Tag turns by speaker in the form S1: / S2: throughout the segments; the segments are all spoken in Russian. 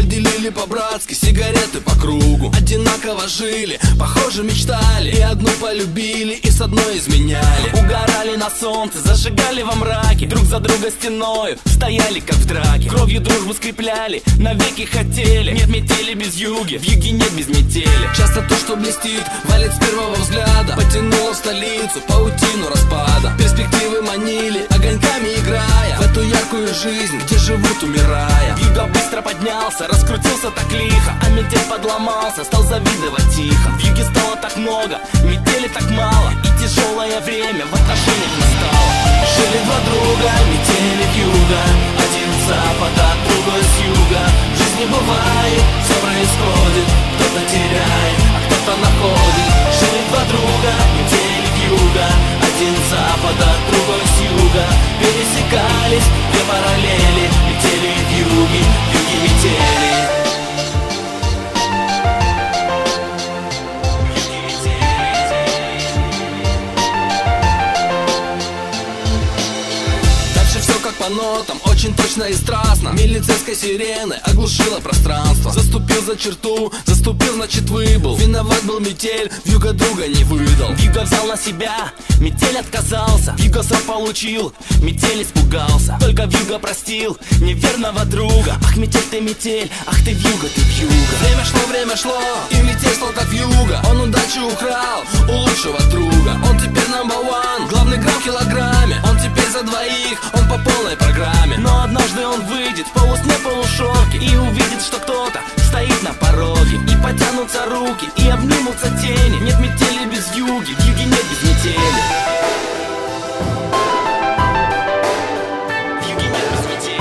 S1: делили по-братски сигареты по кругу. Одинаково жили, похоже мечтали, и одну полюбили, и с одной изменяли.
S2: Угорали на солнце, зажигали во мраке, друг за друга стеною стояли как в драке. Кровью дружбу скрепляли, навеки хотели. Нет метели без юги, в юге нет без метели.
S1: Часто то, что блестит, валит с первого взгляда. Потянуло в столицу паутину распада. Перспективы манили, огоньками играя в эту яркую жизнь, где живут умирая.
S2: Вьюга быстро поднялся, раскрутился так лихо, а метель подломался, стал завидовать тихо. В юге стало так много, метели так мало, и тяжелое время в отношениях настало.
S1: Жили два друга, метели вьюга, один с запада, другой с юга. В жизни бывает, все происходит, кто-то теряет, а кто-то находит. Жили два друга, метели вьюга, один с запада, другой с юга. Пересекались две параллели, метели вьюги, вьюги метели. По нотам, очень точно и страстно. Милицейской сирены оглушила пространство. Заступил за черту, заступил, значит выбыл. Виноват был метель, вьюга друга не выдал.
S2: Вьюга взял на себя, метель отказался. Вьюга срок получил, метель испугался. Только вьюга простил неверного друга. Ах, метель, ах ты вьюга, ты вьюга.
S1: Время шло, и метель стал как вьюга. Он удачу украл у лучшего друга. Он теперь number one, главный грамм в килограмме. Он теперь за двоих, он по полной программе.
S2: Но однажды он выйдет в полусне, полушорке и увидит, что кто-то стоит на пороге. И потянутся руки, и обнимутся тени. Нет метели без вьюги, в юге нет без метели. В юге нет без метели.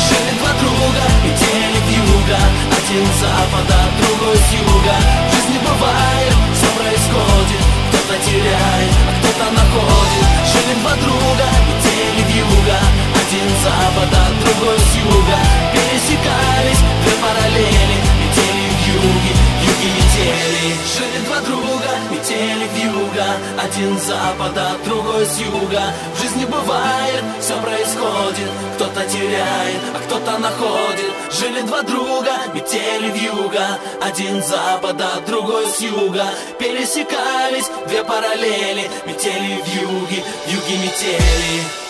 S1: Жили два друга, метели вьюга, один с запада, другой с юга. В жизни бывает, все происходит, кто-то теряет, а кто-то находит. Жили два друга, метели вьюга, один с запада, другой с юга. Пересекались две параллели, метели вьюги, вьюги метели. Жили два друга, метели вьюга, один с запада, другой с юга. В жизни бывает, все происходит, кто-то теряет, а кто-то находит. Жили два друга, метели вьюга, один с запада, другой с юга. Пересекались две параллели, метели вьюги, вьюги метели.